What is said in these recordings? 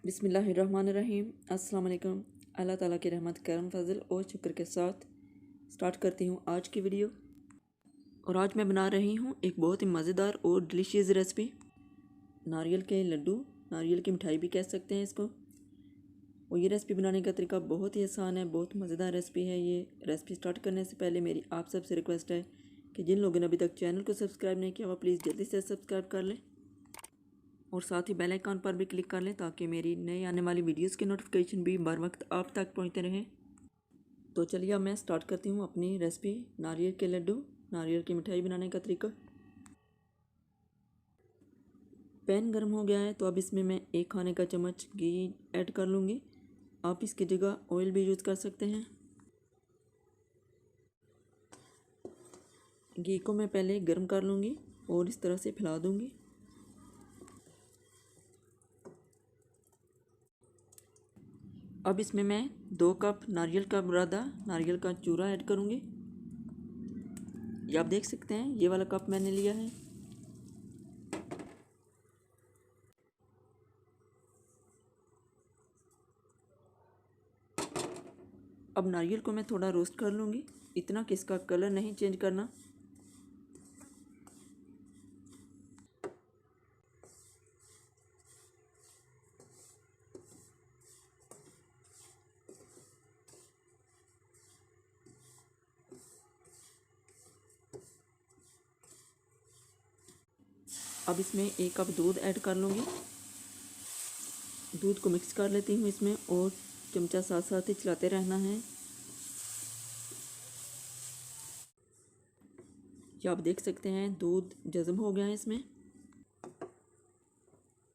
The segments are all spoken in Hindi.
बिस्मिल्लाहिर्रहमानिर्रहीम। अस्सलाम वालेकुम। अल्लाह ताला की रहमत करम फजल और शुक्र के साथ स्टार्ट करती हूँ आज की वीडियो। और आज मैं बना रही हूँ एक बहुत ही मज़ेदार और डिलीशियस रेसिपी, नारियल के लड्डू, नारियल की मिठाई भी कह सकते हैं इसको। और ये रेसिपी बनाने का तरीका बहुत ही आसान है, बहुत मज़ेदार रेसिपी है। ये रेसिपी स्टार्ट करने से पहले मेरी आप सबसे रिक्वेस्ट है कि जिन लोगों ने अभी तक चैनल को सब्सक्राइब नहीं किया वो प्लीज़ जल्दी से सब्सक्राइब कर लें और साथ ही बेल आइकन पर भी क्लिक कर लें ताकि मेरी नई आने वाली वीडियोस के नोटिफिकेशन भी बर वक्त आप तक पहुंचते रहें। तो चलिए अब मैं स्टार्ट करती हूँ अपनी रेसिपी, नारियल के लड्डू, नारियल की मिठाई बनाने का तरीका। पैन गर्म हो गया है तो अब इसमें मैं 1 खाने का चम्मच घी ऐड कर लूँगी। आप इसकी जगह ऑयल भी यूज़ कर सकते हैं। घी को मैं पहले गर्म कर लूँगी और इस तरह से फैला दूँगी। अब इसमें मैं 2 कप नारियल का बुरादा, नारियल का चूरा ऐड करूँगी। ये आप देख सकते हैं, ये वाला कप मैंने लिया है। अब नारियल को मैं थोड़ा रोस्ट कर लूँगी, इतना कि इसका कलर नहीं चेंज करना। अब इसमें 1 कप दूध ऐड कर लूँगी। दूध को मिक्स कर लेती हूँ इसमें और चमचा साथ साथ ही चलाते रहना है। ये आप देख सकते हैं दूध जज़्ब हो गया है इसमें।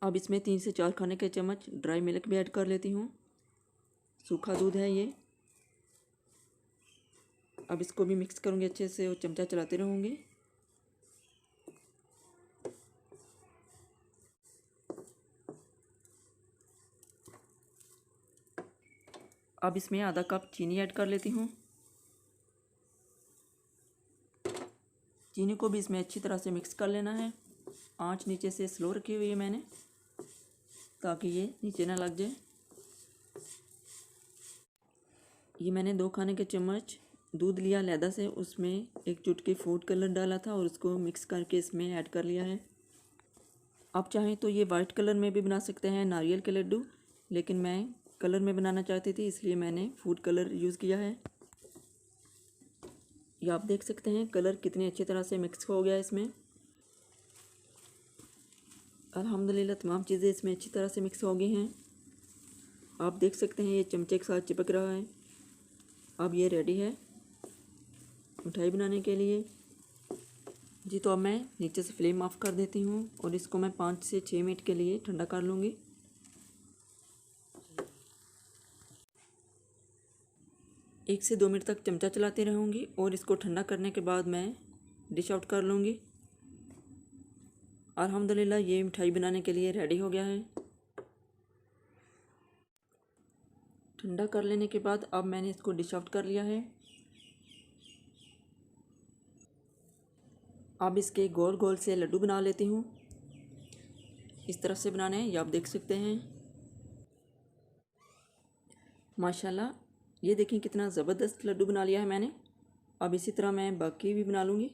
अब इसमें 3 से 4 खाने के चम्मच ड्राई मिल्क भी ऐड कर लेती हूँ। सूखा दूध है ये। अब इसको भी मिक्स करूँगी अच्छे से और चमचा चलाते रहूँगी। अब इसमें आधा कप चीनी ऐड कर लेती हूँ। चीनी को भी इसमें अच्छी तरह से मिक्स कर लेना है। आंच नीचे से स्लो रखी हुई है मैंने ताकि ये नीचे ना लग जाए। ये मैंने 2 खाने के चम्मच दूध लिया अलहदा से, उसमें 1 चुटकी फूड कलर डाला था और उसको मिक्स करके इसमें ऐड कर लिया है। आप चाहें तो ये वाइट कलर में भी बना सकते हैं नारियल के लड्डू, लेकिन मैं कलर में बनाना चाहती थी इसलिए मैंने फूड कलर यूज़ किया है। ये आप देख सकते हैं कलर कितनी अच्छी तरह से मिक्स हो गया इसमें। अल्हम्दुलिल्लाह तमाम चीज़ें इसमें अच्छी तरह से मिक्स हो गई हैं। आप देख सकते हैं ये चमचे के साथ चिपक रहा है। अब ये रेडी है मिठाई बनाने के लिए। जी तो अब मैं नीचे से फ्लेम ऑफ कर देती हूँ और इसको मैं 5 से 6 मिनट के लिए ठंडा कर लूँगी। 1 से 2 मिनट तक चमचा चलाती रहूँगी और इसको ठंडा करने के बाद मैं डिश आउट कर लूँगी। अल्हम्दुलिल्लाह ये मिठाई बनाने के लिए रेडी हो गया है। ठंडा कर लेने के बाद अब मैंने इसको डिश आउट कर लिया है। अब इसके गोल गोल से लड्डू बना लेती हूँ। इस तरह से बनाने हैं, ये आप देख सकते हैं। माशाल्लाह ये देखें कितना ज़बरदस्त लड्डू बना लिया है मैंने। अब इसी तरह मैं बाकी भी बना लूँगी।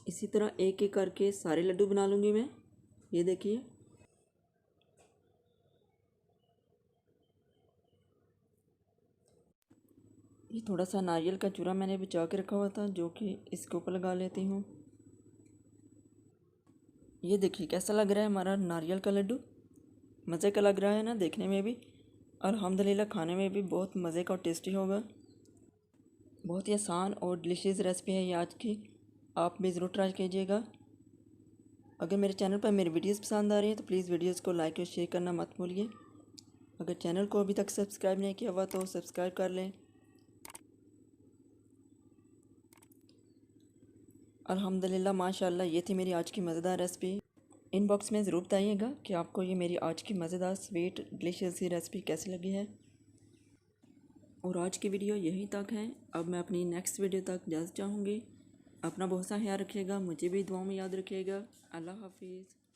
इसी तरह एक एक करके सारे लड्डू बना लूँगी मैं। ये देखिए ये थोड़ा सा नारियल का चूरा मैंने बचा के रखा हुआ था जो कि इसके ऊपर लगा लेती हूँ। ये देखिए कैसा लग रहा है हमारा नारियल का लड्डू। मज़े का लग रहा है ना देखने में भी, और अल्हम्दुलिल्लाह खाने में भी बहुत मज़े का और टेस्टी होगा। बहुत ही आसान और डिलीशियस रेसिपी है ये आज की, आप भी ज़रूर ट्राई कीजिएगा। अगर मेरे चैनल पर मेरी वीडियोस पसंद आ रही है तो प्लीज़ वीडियोस को लाइक और शेयर करना मत भूलिए। अगर चैनल को अभी तक सब्सक्राइब नहीं किया हुआ तो सब्सक्राइब कर लें। अल्हम्दुलिल्लाह माशाल्लाह ये थी मेरी आज की मज़ेदार रेसिपी। इनबॉक्स में ज़रूर बताइएगा कि आपको ये मेरी आज की मज़ेदार स्वीट डिलीशियस सी रेसिपी कैसी लगी है। और आज की वीडियो यहीं तक है। अब मैं अपनी नेक्स्ट वीडियो तक इजाज़त चाहूँगी। अपना बहुत सा ख्याल रखिएगा, मुझे भी दुआओं में याद रखिएगा। अल्लाह हाफिज़।